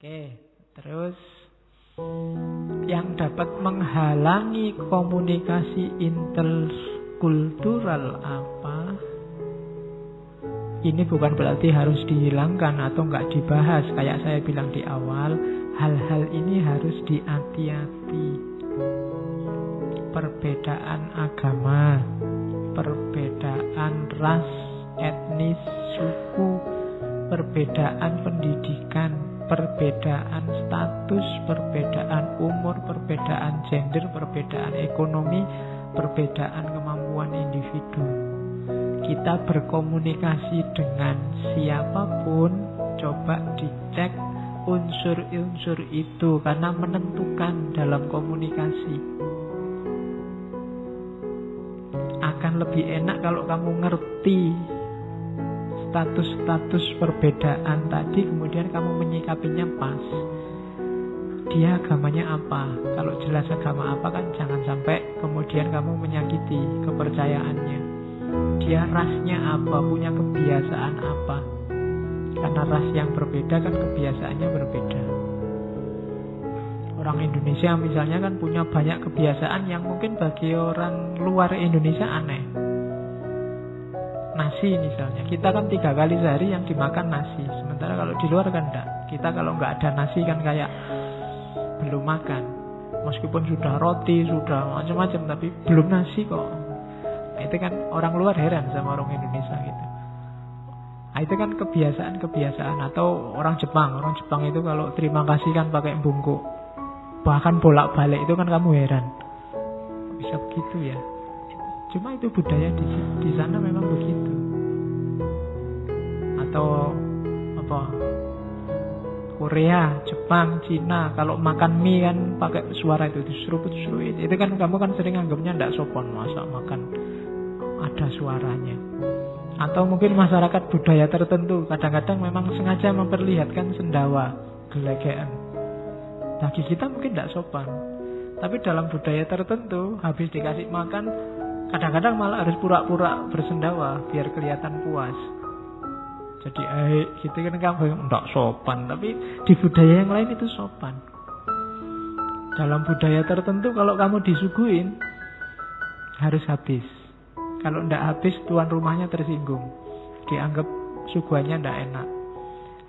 Oke, terus yang dapat menghalangi komunikasi interkultural apa? Ini bukan berarti harus dihilangkan atau nggak dibahas. Kayak saya bilang di awal, hal-hal ini harus dihati-hati. Perbedaan agama, perbedaan ras, etnis, suku, perbedaan pendidikan, perbedaan status, perbedaan umur, perbedaan gender, perbedaan ekonomi, perbedaan kemampuan individu. Kita berkomunikasi dengan siapapun, coba dicek unsur-unsur itu karena menentukan dalam komunikasi. Akan lebih enak kalau kamu ngerti status-status perbedaan tadi, kemudian kamu menyikapinya pas. Dia agamanya apa? Kalau jelas agama apa kan jangan sampai kemudian kamu menyakiti kepercayaannya. Dia rasnya apa? Punya kebiasaan apa? Karena ras yang berbeda kan kebiasaannya berbeda. Orang Indonesia misalnya kan punya banyak kebiasaan yang mungkin bagi orang luar Indonesia aneh. Nasi misalnya, kita kan 3 kali sehari yang dimakan nasi, sementara kalau di luar kan enggak. Kita kalau enggak ada nasi kan kayak belum makan. Meskipun sudah roti, sudah macam-macam, tapi belum nasi kok. Nah, itu kan orang luar heran sama orang Indonesia gitu. Nah, itu kan kebiasaan-kebiasaan. Atau orang Jepang itu kalau terima kasih kan pakai bungkuk, bahkan bolak-balik, itu kan kamu heran, bisa begitu ya. Cuma itu budaya di sana memang begitu. Atau apa? Korea, Jepang, Cina, kalau makan mie kan pakai suara itu diseruput-seruput. Itu kan kamu kan sering anggapnya tidak sopan masa makan ada suaranya. Atau mungkin masyarakat budaya tertentu kadang-kadang memang sengaja memperlihatkan sendawa, gelegean. Bagi kita mungkin tidak sopan, tapi dalam budaya tertentu habis dikasih makan kadang-kadang malah harus pura-pura bersendawa biar kelihatan puas. Jadi gitu kan kamu enggak sopan, tapi di budaya yang lain itu sopan. Dalam budaya tertentu kalau kamu disuguhin harus habis. Kalau enggak habis tuan rumahnya tersinggung, dianggap suguhannya enggak enak.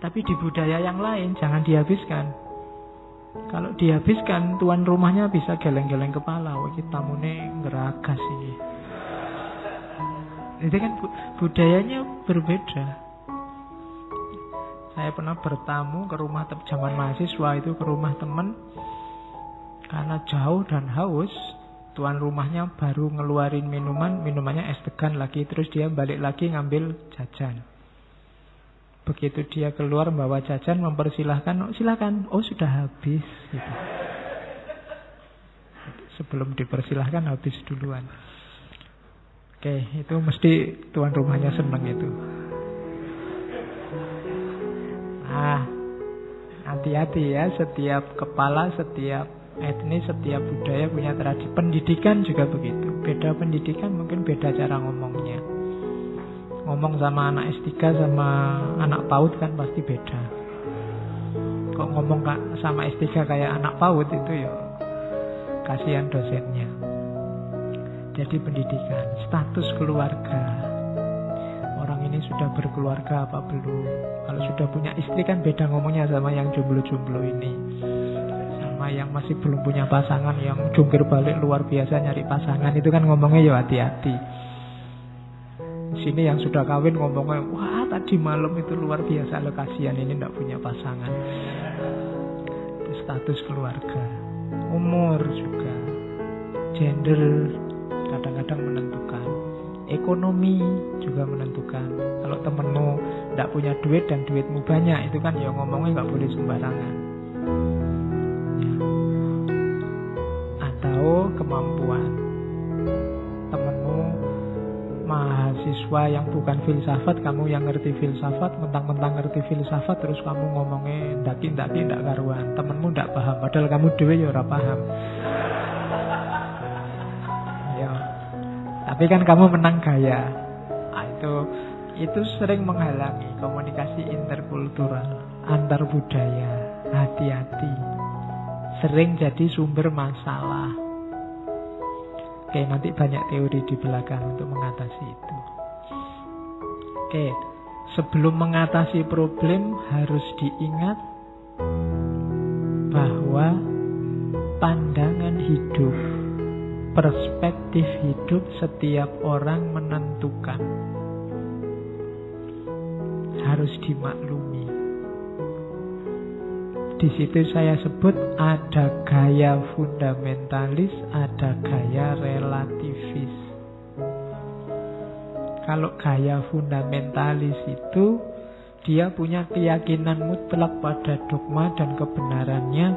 Tapi di budaya yang lain jangan dihabiskan. Kalau dihabiskan tuan rumahnya bisa geleng-geleng kepala, wah iki tamune ngeragas iki. Itu kan budayanya berbeda. Saya pernah bertamu ke rumah zaman mahasiswa itu, ke rumah teman. Karena jauh dan haus, tuan rumahnya baru ngeluarin minumannya es degan lagi. Terus dia balik lagi ngambil jajan. Begitu dia keluar membawa jajan, mempersilahkan, oh, silakan, oh sudah habis gitu. Sebelum dipersilahkan habis duluan. Oke, itu mesti tuan rumahnya senang itu. Nah, hati-hati ya, setiap kepala, setiap etnis, setiap budaya punya tradisi. Pendidikan juga begitu. Beda pendidikan mungkin beda cara ngomongnya. Ngomong sama anak S3 sama anak PAUD kan pasti beda. Kok ngomong sama S3 kayak anak PAUD itu ya kasihan dosennya. Jadi pendidikan, status keluarga. Orang ini sudah berkeluarga apa belum? Kalau sudah punya istri kan beda ngomongnya sama yang jomblo-jomblo ini. Sama yang masih belum punya pasangan, yang jungkir balik luar biasa nyari pasangan, itu kan ngomongnya ya hati-hati. Sini yang sudah kawin ngomongnya, wah tadi malam itu luar biasa, lo kasihan ini tidak punya pasangan. Itu status keluarga. Umur juga, gender kadang-kadang menentukan. Ekonomi juga menentukan. Kalau temenmu tidak punya duit dan duitmu banyak, itu kan ya ngomongnya nggak boleh sembarangan ya. Atau kemampuan. Temenmu mahasiswa yang bukan filsafat, kamu yang ngerti filsafat, mentang-mentang ngerti filsafat, terus kamu ngomongnya ndaki-ndaki ndak karuan. Temenmu ndak paham, padahal kamu dhewe ya ora paham. Ya. Tapi kan kamu menang gaya. Nah, itu sering menghalangi komunikasi interkultural, antar budaya. hati-hati. Sering jadi sumber masalah. Oke, nanti banyak teori di belakang untuk mengatasi itu. Oke, sebelum mengatasi problem harus diingat bahwa pandangan hidup, perspektif hidup setiap orang menentukan. Harus dimaklumi. Di situ saya sebut ada gaya fundamentalis, ada gaya relativis. Kalau gaya fundamentalis itu dia punya keyakinan mutlak pada dogma dan kebenarannya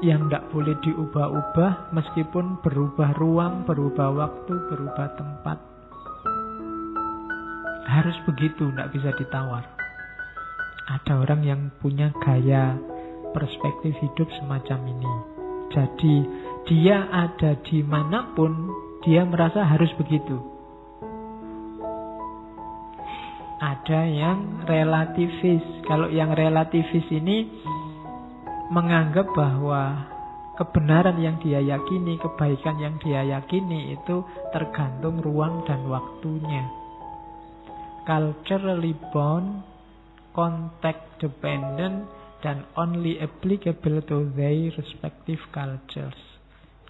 yang tidak boleh diubah-ubah meskipun berubah ruang, berubah waktu, berubah tempat. Harus begitu, tidak bisa ditawar. Ada orang yang punya gaya perspektif hidup semacam ini. Jadi dia ada dimanapun, dia merasa harus begitu. Ada yang relativis. Kalau yang relativis ini menganggap bahwa kebenaran yang dia yakini, kebaikan yang dia yakini itu tergantung ruang dan waktunya. Culturally bound, context dependent, dan only applicable to their respective cultures.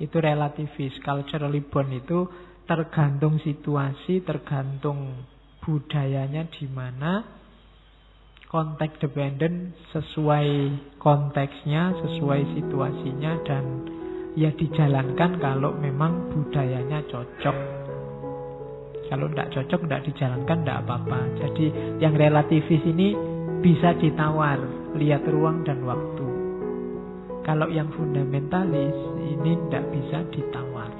Itu relativis. Culturally bound itu tergantung situasi, tergantung budayanya di mana. Context dependent sesuai konteksnya, sesuai situasinya, dan ya dijalankan kalau memang budayanya cocok. Kalau tidak cocok, tidak dijalankan, tidak apa-apa. Jadi yang relativis ini bisa ditawar, lihat ruang dan waktu. Kalau yang fundamentalis ini tidak bisa ditawar.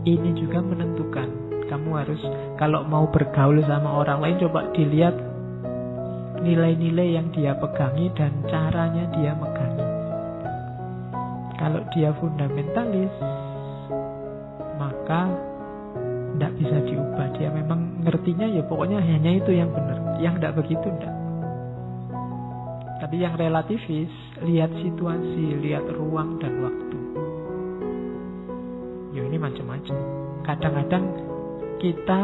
Ini juga menentukan. Kamu harus, kalau mau bergaul sama orang lain, coba dilihat nilai-nilai yang dia pegangi dan caranya dia megangi. Kalau dia fundamentalis, maka tidak bisa diubah. Dia memang ngertinya ya pokoknya hanya itu yang benar. Yang tidak begitu tidak. Tapi yang relativis, lihat situasi, lihat ruang dan waktu. Ya ini macam-macam. Kadang-kadang kita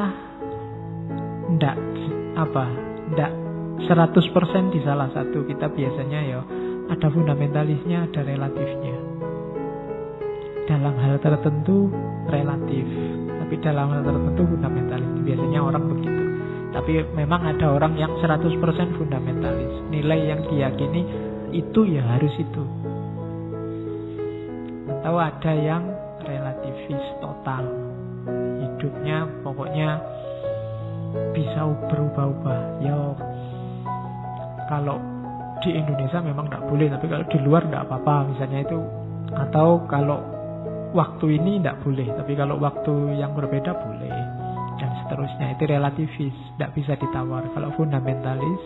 tidak 100% di salah satu. Kita biasanya ya ada fundamentalisnya, ada relatifnya. Dalam hal tertentu relatif, tapi dalam hal tertentu fundamentalis. Biasanya orang begitu. Tapi memang ada orang yang 100% fundamentalis. Nilai yang diyakini itu ya harus itu. Atau ada yang relativis total. Hidupnya pokoknya bisa berubah-ubah. Ya kalau di Indonesia memang tidak boleh, tapi kalau di luar tidak apa-apa misalnya itu. Atau kalau waktu ini tidak boleh, tapi kalau waktu yang berbeda boleh, dan seterusnya. Itu relativis, tidak bisa ditawar. Kalau fundamentalis,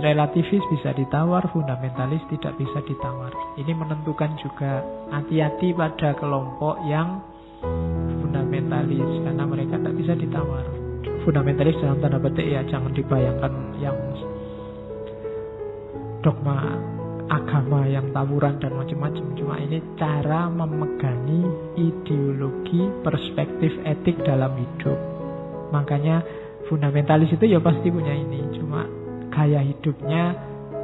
relativis bisa ditawar, fundamentalis tidak bisa ditawar. Ini menentukan juga. Hati-hati pada kelompok yang fundamentalis, karena mereka tidak bisa ditawar. Fundamentalis dalam tanda petik ya, jangan dibayangkan yang dogma agama yang tawuran dan macam-macam. Cuma ini cara memegangi ideologi, perspektif etik dalam hidup. Makanya fundamentalis itu ya pasti punya ini. Cuma gaya hidupnya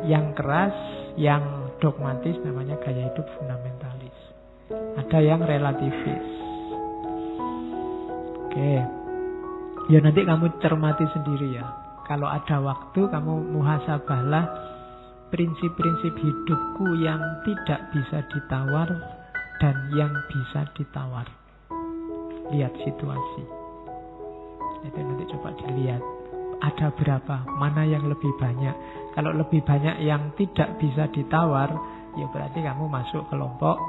yang keras, yang dogmatis, namanya gaya hidup fundamentalis. Ada yang relativis. Oke. Ya nanti kamu cermati sendiri ya. Kalau ada waktu kamu muhasabahlah prinsip-prinsip hidupku yang tidak bisa ditawar dan yang bisa ditawar. Lihat situasi. Itu nanti coba dilihat. Ada berapa? Mana yang lebih banyak? Kalau lebih banyak yang tidak bisa ditawar, ya berarti kamu masuk kelompok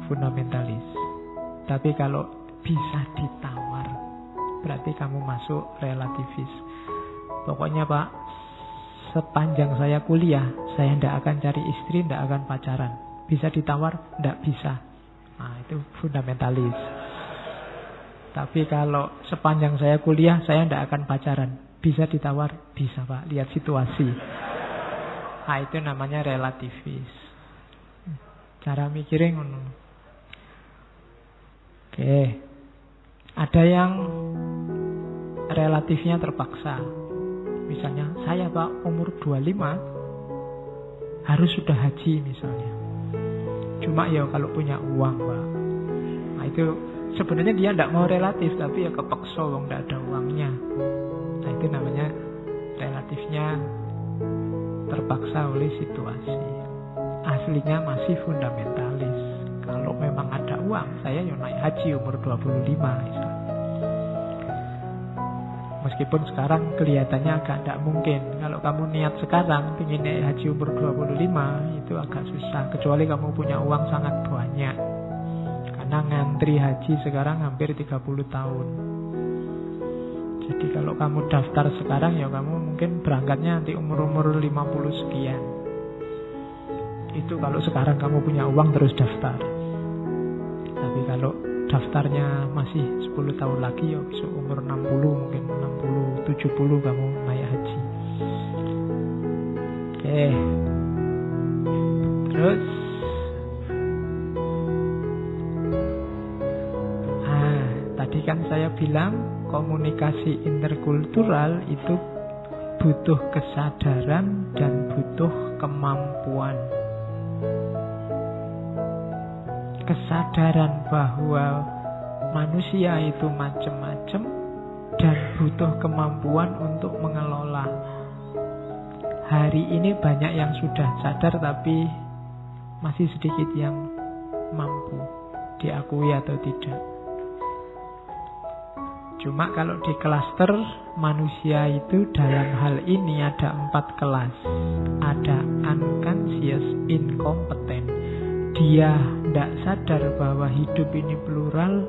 fundamentalis. Tapi kalau bisa ditawar, berarti kamu masuk relativis. Pokoknya Pak, sepanjang saya kuliah, saya tidak akan cari istri, tidak akan pacaran. Bisa ditawar? Tidak bisa. Nah, itu fundamentalis. Tapi kalau sepanjang saya kuliah, saya tidak akan pacaran. Bisa ditawar? Bisa Pak, lihat situasi. Itu namanya relativis. Cara mikirnya ngono. Oke. Ada yang relatifnya terpaksa. Misalnya, saya Pak umur 25 harus sudah haji misalnya. Cuma ya kalau punya uang Pak. Itu sebenarnya dia tidak mau relatif, tapi ya kepeksa wong tidak ada uangnya. Itu namanya relatifnya terpaksa oleh situasi. Aslinya masih fundamentalis. Kalau memang ada uang, saya ya naik haji umur 25 misalnya. Meskipun sekarang kelihatannya agak tidak mungkin. Kalau kamu niat sekarang ingin naik haji umur 25, itu agak susah. Kecuali kamu punya uang sangat banyak. Karena ngantri haji sekarang hampir 30 tahun. Jadi kalau kamu daftar sekarang ya kamu mungkin berangkatnya nanti umur-umur 50 sekian. Itu kalau sekarang kamu punya uang terus daftar. Tapi kalau daftarnya masih 10 tahun lagi ya besok umur 60, mungkin 60, 70 kamu naik haji. Oke. Terus tadi kan saya bilang komunikasi interkultural itu butuh kesadaran dan butuh kemampuan. Kesadaran bahwa manusia itu macam-macam dan butuh kemampuan untuk mengelola. Hari ini banyak yang sudah sadar tapi masih sedikit yang mampu, diakui atau tidak. Cuma kalau di klaster manusia itu dalam hal ini ada 4 kelas. Ada unconscious incompetent. Dia tidak sadar bahwa hidup ini plural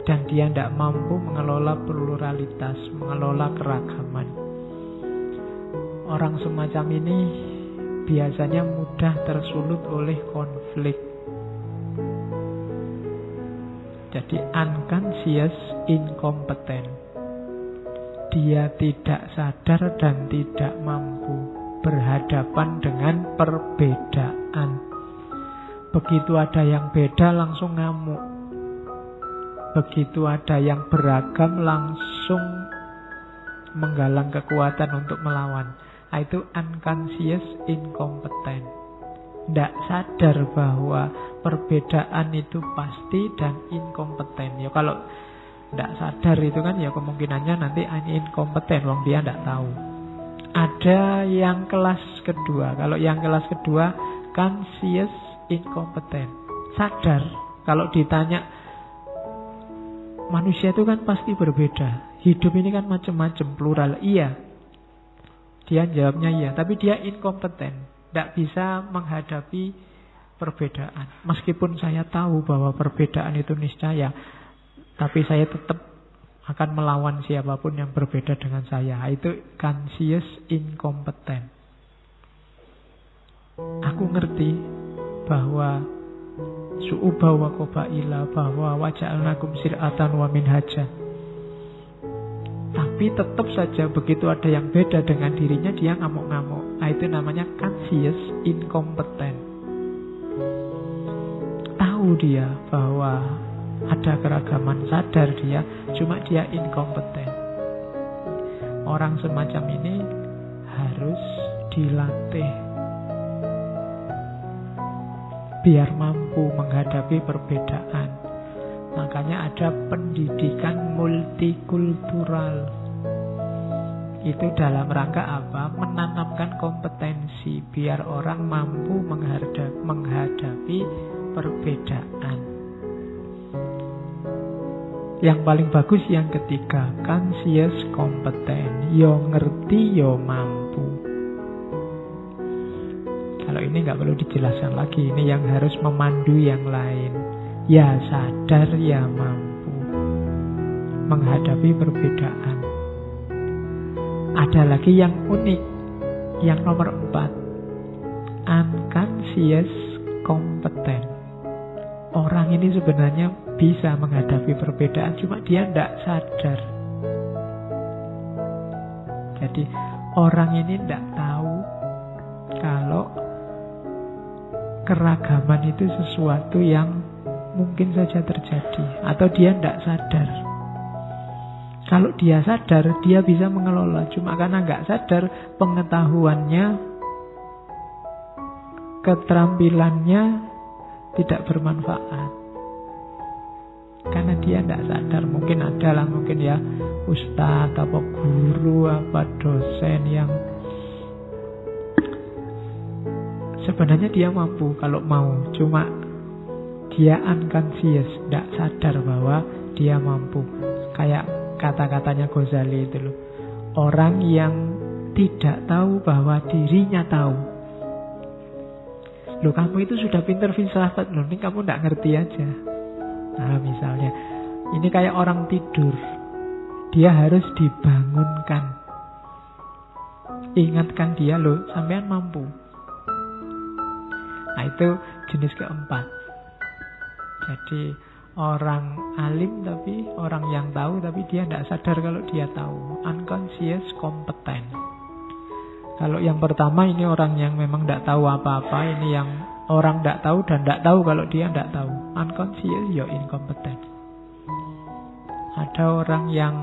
dan dia tidak mampu mengelola pluralitas, mengelola keragaman. Orang semacam ini biasanya mudah tersulut oleh konflik. Jadi unconscious incompetent. Dia tidak sadar dan tidak mampu berhadapan dengan perbedaan. Begitu ada yang beda langsung ngamuk. Begitu ada yang beragam langsung menggalang kekuatan untuk melawan. Itu unconscious incompetent. Tidak sadar bahwa perbedaan itu pasti dan inkompeten. Ya kalau tidak sadar itu kan ya kemungkinannya nanti inkompeten, wong dia tidak tahu. Ada yang kelas kedua. Kalau yang kelas kedua conscious incompetent. Sadar kalau ditanya manusia itu kan pasti berbeda. Hidup ini kan macam-macam, plural. Iya. Dia jawabnya iya, tapi dia inkompeten. Tidak bisa menghadapi perbedaan. Meskipun saya tahu bahwa perbedaan itu niscaya, tapi saya tetap akan melawan siapapun yang berbeda dengan saya. Itu conscious incompetent. Aku ngerti bahwa su'uba wa qabaila, bahwa waja'alnakum sir'atan wa minhaja. Tapi tetap saja begitu ada yang beda dengan dirinya, dia ngamuk-ngamuk. Itu namanya conscious incompetent. Tahu dia bahwa ada keragaman, sadar dia, cuma dia inkompeten. Orang semacam ini harus dilatih biar mampu menghadapi perbedaan. Makanya ada pendidikan multikultural. Itu dalam rangka apa? Menanamkan kompetensi biar orang mampu menghadapi perbedaan. Yang paling bagus yang ketiga, conscious competent. Yo ngerti, yo mampu. Kalau ini nggak perlu dijelaskan lagi. Ini yang harus memandu yang lain. Ya sadar, ya mampu menghadapi perbedaan. Ada lagi yang unik, yang nomor 4, unconscious competent. Orang ini sebenarnya bisa menghadapi perbedaan, cuma dia tidak sadar. Jadi orang ini tidak tahu kalau keragaman itu sesuatu yang mungkin saja terjadi atau dia tidak sadar. Kalau dia sadar, dia bisa mengelola. Cuma karena nggak sadar, pengetahuannya, keterampilannya tidak bermanfaat. Karena dia tidak sadar. Mungkin adalah, mungkin ya ustadz, apa guru, apa dosen yang sebenarnya dia mampu kalau mau. Cuma dia unconscious, tidak sadar bahwa dia mampu. Kayak kata-katanya Ghazali itu loh. Orang yang tidak tahu bahwa dirinya tahu. Loh, kamu itu sudah pintar filsafat loh, ini kamu tidak ngerti aja. Nah misalnya, ini kayak orang tidur. Dia harus dibangunkan. Ingatkan dia loh, sampean mampu. Nah itu jenis keempat. Jadi orang alim tapi orang yang tahu tapi dia tidak sadar kalau dia tahu. Unconscious competent. Kalau yang pertama ini orang yang memang tidak tahu apa-apa. Ini yang orang tidak tahu dan tidak tahu kalau dia tidak tahu. Unconscious, ya incompetent. Ada orang yang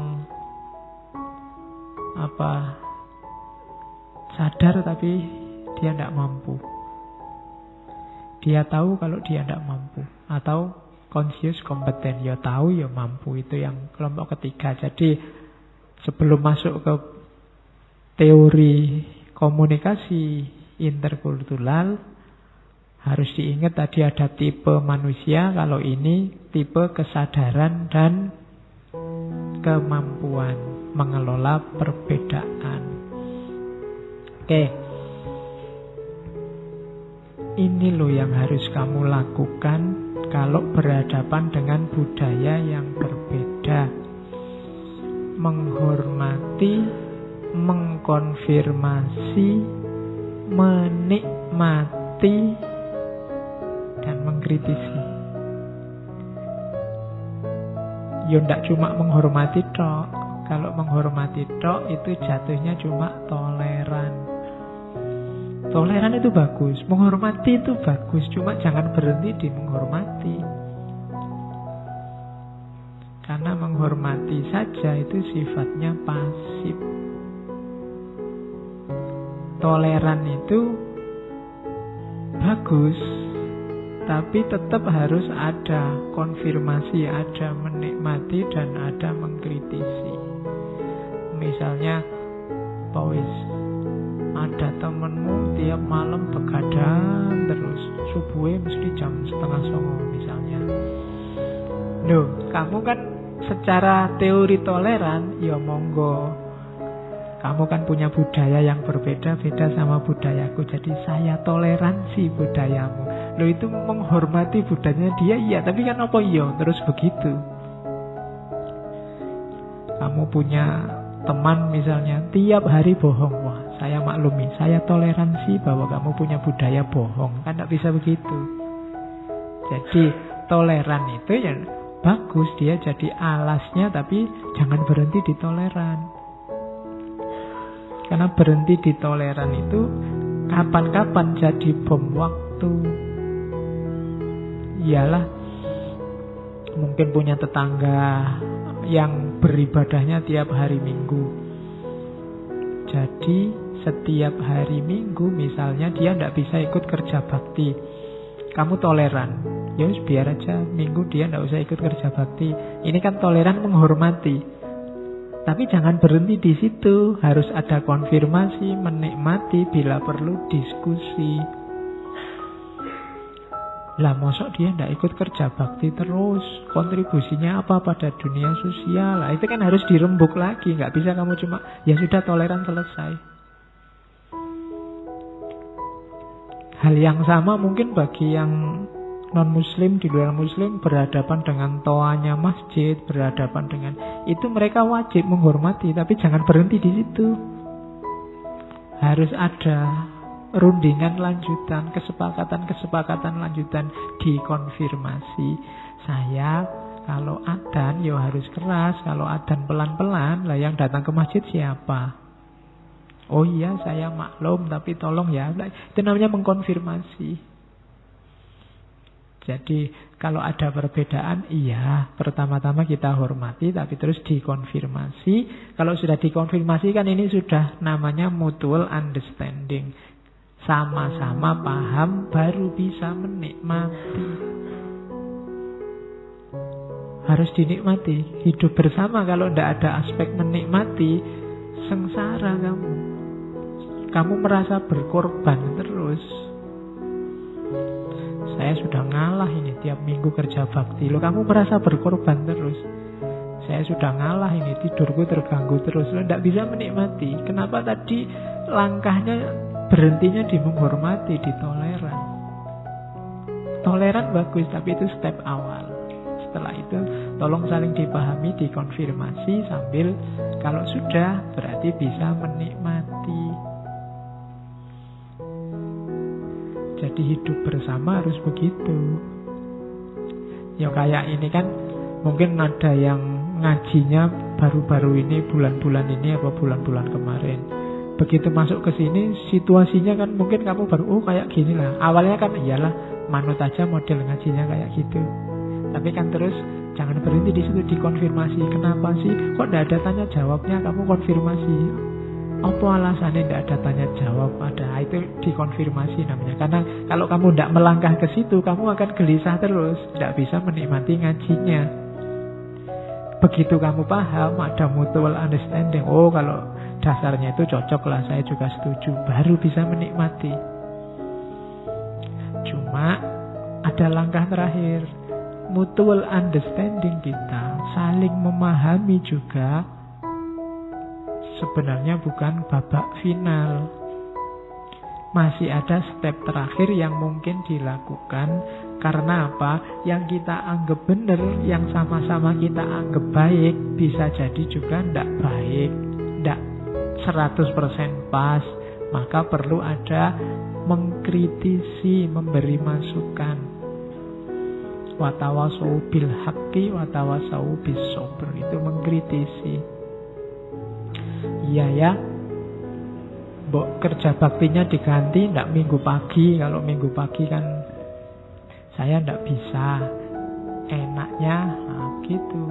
sadar tapi dia tidak mampu. Dia tahu kalau dia tidak mampu. Atau conscious competent, ya tahu ya mampu. Itu yang kelompok ketiga. Jadi sebelum masuk ke teori komunikasi interkultural, harus diingat tadi ada tipe manusia. Kalau ini tipe kesadaran dan kemampuan mengelola perbedaan. Oke. Ini loh yang harus kamu lakukan kalau berhadapan dengan budaya yang berbeda. Menghormati, mengkonfirmasi, menikmati, dan mengkritisi. Ya ndak cuma menghormati tok. Kalau menghormati tok itu jatuhnya cuma toleran. Toleran itu bagus, menghormati itu bagus, cuma jangan berhenti di menghormati. Karena menghormati saja itu sifatnya pasif. Toleran itu bagus, tapi tetap harus ada konfirmasi, ada menikmati dan ada mengkritisi. Misalnya, Pawis, ada temenmu tiap malam begadang terus, subuhnya mesti jam 8:30 misalnya. Loh, kamu kan secara teori toleran, ya monggo. Kamu kan punya budaya yang berbeda-beda sama budayaku, jadi saya toleransi budayamu. Loh, itu menghormati budayanya dia, iya, tapi kan apa iya terus begitu. Kamu punya teman misalnya tiap hari bohong, wah saya maklumi, saya toleransi bahwa kamu punya budaya bohong. Kan tidak bisa begitu. Jadi toleran itu ya bagus, dia jadi alasnya, tapi jangan berhenti di toleran. Karena berhenti di toleran itu kapan-kapan jadi bom waktu. Iyalah, mungkin punya tetangga yang beribadahnya tiap hari Minggu. Jadi setiap hari Minggu misalnya dia tidak bisa ikut kerja bakti. Kamu toleran, ya biar aja Minggu dia tidak usah ikut kerja bakti. Ini kan toleran, menghormati. Tapi jangan berhenti di situ, harus ada konfirmasi, menikmati, bila perlu diskusi. Lah mosok dia tidak ikut kerja bakti terus, kontribusinya apa pada dunia sosial? Lah itu kan harus dirembuk lagi, nggak bisa kamu cuma ya sudah toleran selesai. Hal yang sama mungkin bagi yang non-muslim, di luar muslim, berhadapan dengan toanya masjid, berhadapan dengan itu, mereka wajib menghormati, tapi jangan berhenti di situ. Harus ada rundingan lanjutan, kesepakatan lanjutan, dikonfirmasi. Saya kalau adzan ya harus keras, kalau adzan pelan-pelan, lah yang datang ke masjid siapa? Oh iya, saya maklum, tapi tolong ya. Itu namanya mengkonfirmasi. Jadi kalau ada perbedaan, iya, pertama-tama kita hormati, tapi terus dikonfirmasi. Kalau sudah dikonfirmasi kan ini sudah namanya mutual understanding. Sama-sama paham, baru bisa menikmati. Harus dinikmati. Hidup bersama kalau tidak ada aspek menikmati, sengsara kamu. Kamu merasa berkorban terus. Saya sudah ngalah ini tiap minggu kerja bakti. Loh, kamu merasa berkorban terus. Saya sudah ngalah ini, tidurku terganggu terus. Loh, tidak bisa menikmati. Kenapa tadi langkahnya berhentinya di menghormati, di toleran. Toleran bagus, tapi itu step awal. Setelah itu tolong saling dipahami, dikonfirmasi sambil kalau sudah berarti bisa menikmati. Jadi hidup bersama harus begitu. Ya kayak ini kan mungkin ada yang ngajinya baru-baru ini, bulan-bulan ini apa bulan-bulan kemarin. Begitu masuk ke sini situasinya kan mungkin kamu baru kayak gini lah. Awalnya kan iyalah manut aja model ngajinya kayak gitu. Tapi kan terus jangan berhenti di situ, dikonfirmasi. Kenapa sih kok tidak ada tanya jawabnya, kamu konfirmasi. Apa alasannya tidak ada tanya jawab? Ada, itu dikonfirmasi namanya. Karena kalau kamu tidak melangkah ke situ, kamu akan gelisah terus, tidak bisa menikmati ngajinya. Begitu kamu paham, ada mutual understanding. Oh, kalau dasarnya itu cocok lah, saya juga setuju. Baru bisa menikmati. Cuma ada langkah terakhir. Mutual understanding kita, saling memahami juga, sebenarnya bukan babak final. Masih ada step terakhir yang mungkin dilakukan. Karena apa? Yang kita anggap benar, yang sama-sama kita anggap baik, bisa jadi juga tidak baik, tidak 100% pas. Maka perlu ada mengkritisi, memberi masukan. Watawasau bil haqqi watawasau bis sabr, itu mengkritisi. Iya ya, Mbok kerja baktinya diganti, ndak minggu pagi. Kalau minggu pagi kan saya ndak bisa. Enaknya gitu.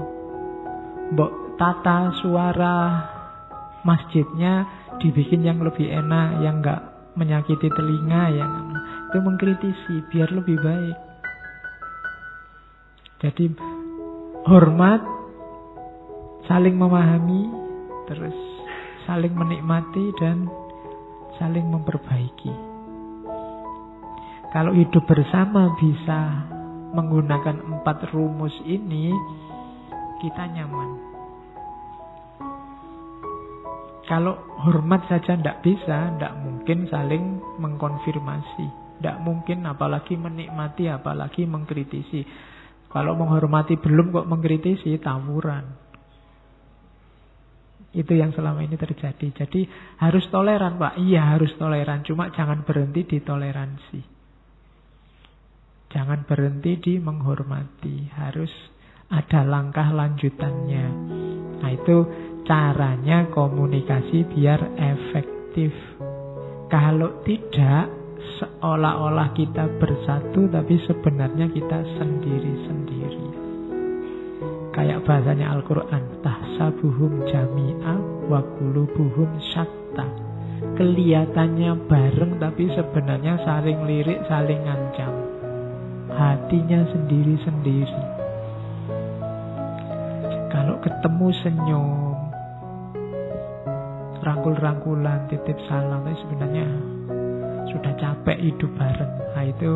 Mbok tata suara masjidnya dibikin yang lebih enak, yang nggak menyakiti telinga, yang itu mengkritisi biar lebih baik. Jadi hormat, saling memahami, terus saling menikmati dan saling memperbaiki. Kalau hidup bersama bisa menggunakan 4 rumus ini, kita nyaman. Kalau hormat saja tidak bisa, tidak mungkin saling mengkonfirmasi. Tidak mungkin apalagi menikmati, apalagi mengkritisi. Kalau menghormati belum kok mengkritisi, tawuran. Itu yang selama ini terjadi. Jadi harus toleran, Pak. Iya, harus toleran. Cuma jangan berhenti di toleransi. Jangan berhenti di menghormati. Harus ada langkah lanjutannya. Nah, itu caranya komunikasi biar efektif. Kalau tidak, seolah-olah kita bersatu, tapi sebenarnya kita sendiri-sendiri. Kayak bahasanya Al-Quran, tahsabuhum jami'a wa qulubuhum syatta. Kelihatannya bareng, tapi sebenarnya saling lirik, saling ngancam. Hatinya sendiri-sendiri. Kalau ketemu senyum, rangkul-rangkulan, titip salam, tapi sebenarnya sudah capek hidup bareng. Nah, itu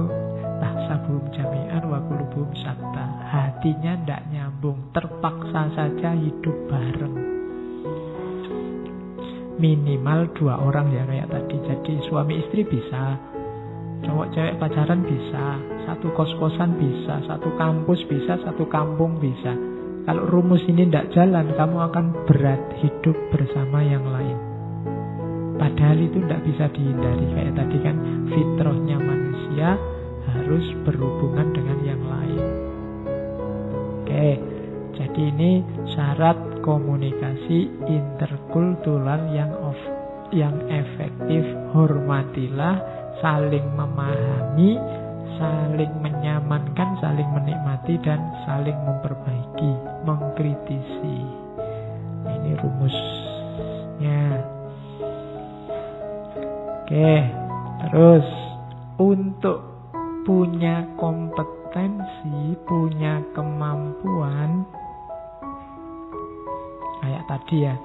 tahsabuhum jami'an wa qulubuhum syatta. Hatinya tidak nyambung, terpaksa saja hidup bareng. Minimal 2 orang ya kayak tadi. Jadi suami istri bisa, cowok cewek pacaran bisa, satu kos-kosan bisa, satu kampus bisa, satu kampung bisa. Kalau rumus ini tidak jalan, kamu akan berat hidup bersama yang lain. Padahal itu tidak bisa dihindari. Kayak tadi kan fitrahnya manusia harus berhubungan dengan yang lain. Oke, jadi ini syarat komunikasi interkultural yang yang efektif. Hormatilah, saling memahami, saling menyamankan, saling menikmati, dan saling memperbaiki, mengkritisi. Ini rumusnya. Oke, terus untuk punya kompetensi, punya kemampuan, kayak tadi ya,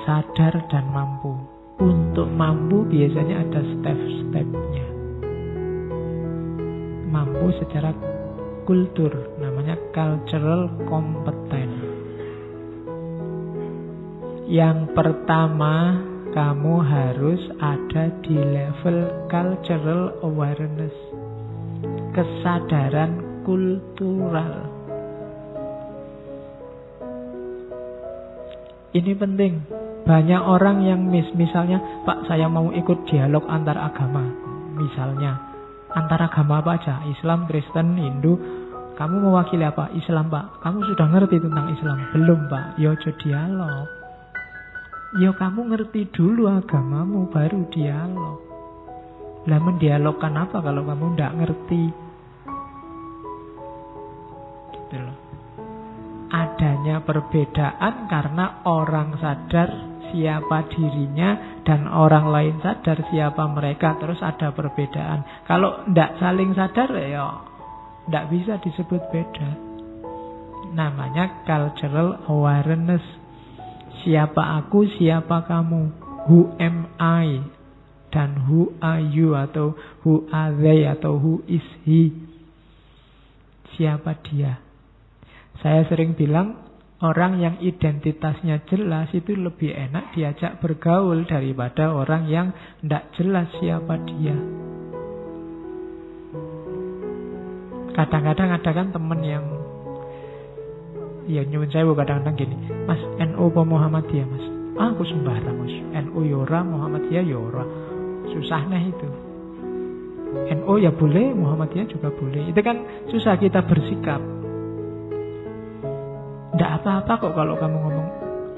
sadar dan mampu. Untuk mampu biasanya ada step-stepnya. Mampu secara kultur, namanya cultural competence. Yang pertama, kamu harus ada di level cultural awareness, kesadaran kultural. Ini penting. Banyak orang yang misalnya, Pak, saya mau ikut dialog antar agama. Misalnya, antar agama apa aja? Islam, Kristen, Hindu. Kamu mewakili apa? Islam, Pak. Kamu sudah ngerti tentang Islam? Belum, Pak. Yo, dialog. Yo, kamu ngerti dulu agamamu, baru dialog. Lah, mendialogkan apa kalau kamu nggak ngerti? Gitu loh. Adanya perbedaan karena orang sadar siapa dirinya dan orang lain sadar siapa mereka, terus ada perbedaan. Kalau tidak saling sadar ya tidak bisa disebut beda. Namanya cultural awareness. Siapa aku, siapa kamu. Who am I dan who are you, atau who are they, atau who is he. Siapa dia. Saya sering bilang, orang yang identitasnya jelas itu lebih enak diajak bergaul daripada orang yang tidak jelas siapa dia. Kadang-kadang ada kan temen yang, ya nyuwun sewu, kadang-kadang gini, Mas, NU apa Muhammadiyah, Mas? Aku sembarang, Mas. NU yora, Muhammadiyah yora. Susah nih itu. NU ya boleh, Muhammadiyah juga boleh. Itu kan susah kita bersikap. Tidak apa-apa kok kalau kamu ngomong,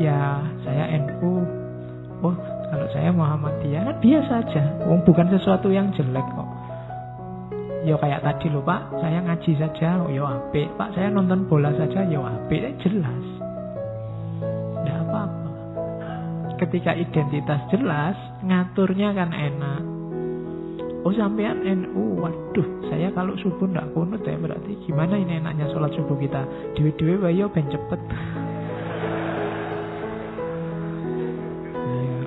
ya saya NU, oh kalau saya Muhammadiyah, kan biasa aja. Bukan sesuatu yang jelek kok. Ya kayak tadi loh, Pak, saya ngaji saja, ya apik. Pak, saya nonton bola saja, ya apik. Jelas. Tidak apa-apa. Ketika identitas jelas, ngaturnya kan enak. Oh sampean NU, waduh, saya kalau subuh ndak kunut ya, berarti gimana ini enaknya sholat subuh kita? Dewe-dewe wayo ben cepet. Ya.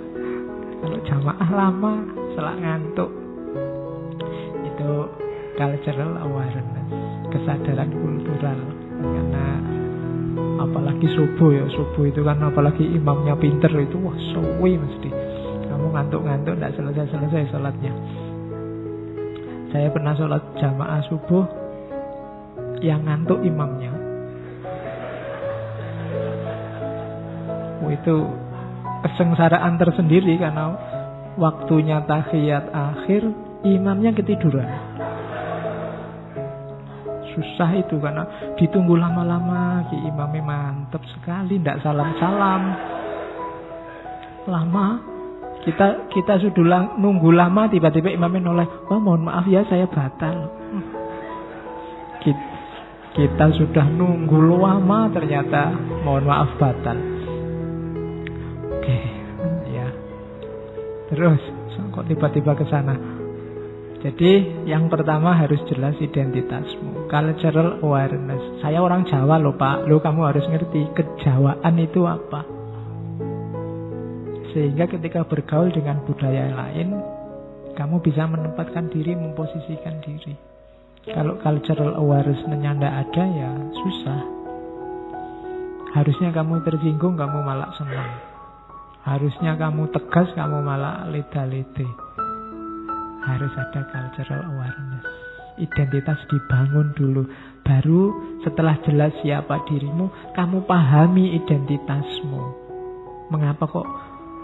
Kalau jamaah lama, selak ngantuk. Itu cultural awareness, kesadaran kultural. Karena apalagi subuh ya, subuh itu kan apalagi imamnya pinter itu, wah suwi mesti. Kamu ngantuk-ngantuk ndak selesai-selesai sholatnya. Saya pernah sholat jamaah subuh yang ngantuk imamnya. Itu kesengsaraan tersendiri karena waktunya tahiyat akhir, imamnya ketiduran. Susah itu karena ditunggu lama-lama, imamnya mantep sekali, tidak salam-salam. Lama. Kita sudah nunggu lama, tiba-tiba imamnya noleh, oh mohon maaf ya saya batal. Kita sudah nunggu lama, ternyata mohon maaf batal. Oke, ya. Terus kok tiba-tiba ke sana. Jadi yang pertama harus jelas identitasmu, cultural awareness. Saya orang Jawa loh Pak, lo kamu harus ngerti kejawaan itu apa. Sehingga ketika bergaul dengan budaya lain, kamu bisa menempatkan diri, memposisikan diri. Kalau cultural awareness-nya tidak ada, ya susah. Harusnya kamu tersinggung, kamu malah senang. Harusnya kamu tegas, kamu malah leda-lede. Harus ada cultural awareness. Identitas dibangun dulu. Baru setelah jelas siapa dirimu, kamu pahami identitasmu. Mengapa kok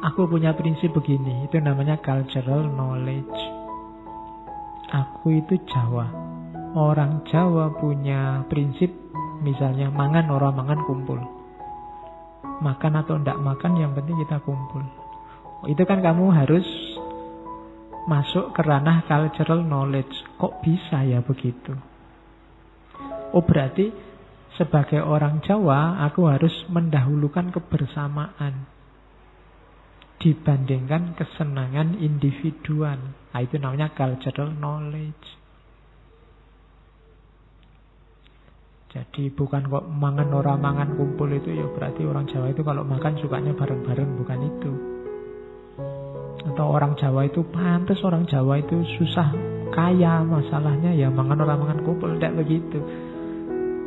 aku punya prinsip begini? Itu namanya cultural knowledge. Aku itu Jawa. Orang Jawa punya prinsip, misalnya mangan orang mangan kumpul. Makan atau tidak makan, yang penting kita kumpul. Itu kan kamu harus masuk ke ranah cultural knowledge. Kok bisa ya begitu? Oh, berarti sebagai orang Jawa aku harus mendahulukan kebersamaan dibandingkan kesenangan individuan. Nah, itu namanya cultural knowledge. Jadi bukan kok mangan orang mangan kumpul itu ya berarti orang Jawa itu kalau makan sukanya bareng-bareng, bukan itu. Atau orang Jawa itu pantas orang Jawa itu susah kaya, masalahnya ya mangan orang mangan kumpul, tidak begitu.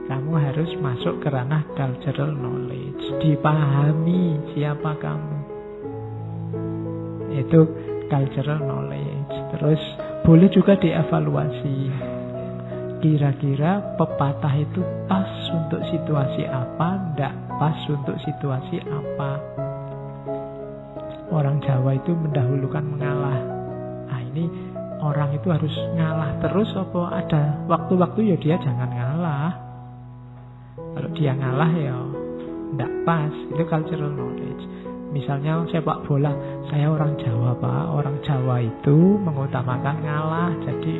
Kamu harus masuk ke ranah cultural knowledge, dipahami siapa kamu. Itu cultural knowledge. Terus boleh juga dievaluasi. Kira-kira pepatah itu pas untuk situasi apa, tidak pas untuk situasi apa. Orang Jawa itu mendahulukan mengalah. Nah, ini orang itu harus ngalah terus apa ada waktu-waktu ya dia jangan ngalah. Kalau dia ngalah ya tidak pas. Itu cultural knowledge. Misalnya sepak bola, saya orang Jawa Pak. Orang Jawa itu mengutamakan ngalah. Jadi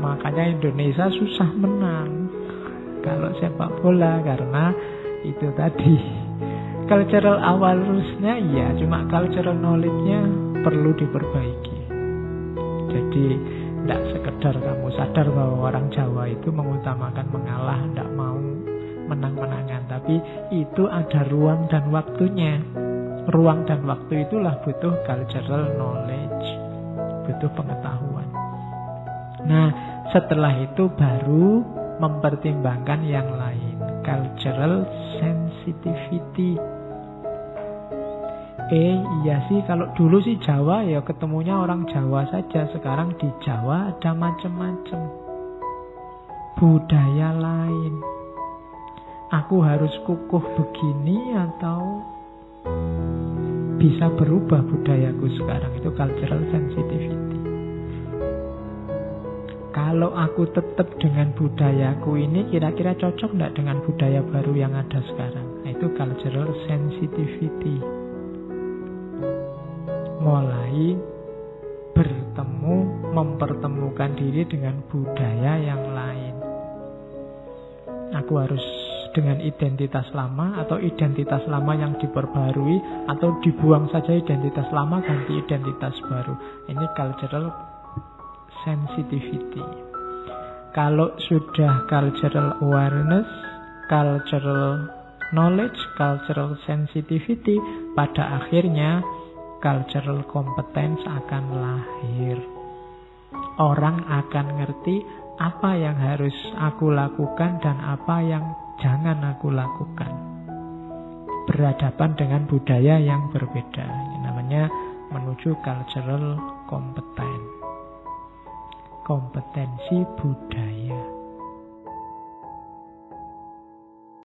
makanya Indonesia susah menang kalau sepak bola, karena itu tadi cultural awareness-nya iya, cuma cultural knowledge-nya perlu diperbaiki. Jadi tidak sekedar kamu sadar bahwa orang Jawa itu mengutamakan mengalah, tidak mau menang-menangan, tapi itu ada ruang dan waktunya. Ruang dan waktu itulah butuh cultural knowledge, butuh pengetahuan. Nah, setelah itu baru mempertimbangkan yang lain, cultural sensitivity. Iya sih, kalau dulu sih Jawa ya ketemunya orang Jawa saja. Sekarang di Jawa ada macam-macam budaya lain. Aku harus kukuh begini atau bisa berubah budayaku sekarang. Itu cultural sensitivity. Kalau aku tetap dengan budayaku ini, kira-kira cocok nggak dengan budaya baru yang ada sekarang? Nah, itu cultural sensitivity. Mulai bertemu, mempertemukan diri dengan budaya yang lain. Aku harus dengan identitas lama, atau identitas lama yang diperbarui, atau dibuang saja identitas lama, ganti identitas baru. Ini cultural sensitivity. Kalau sudah cultural awareness, cultural knowledge, cultural sensitivity, pada akhirnya cultural competence akan lahir. Orang akan ngerti apa yang harus aku lakukan dan apa yang jangan aku lakukan. Berhadapan dengan budaya yang berbeda. Ini namanya menuju cultural competence. Kompetensi budaya.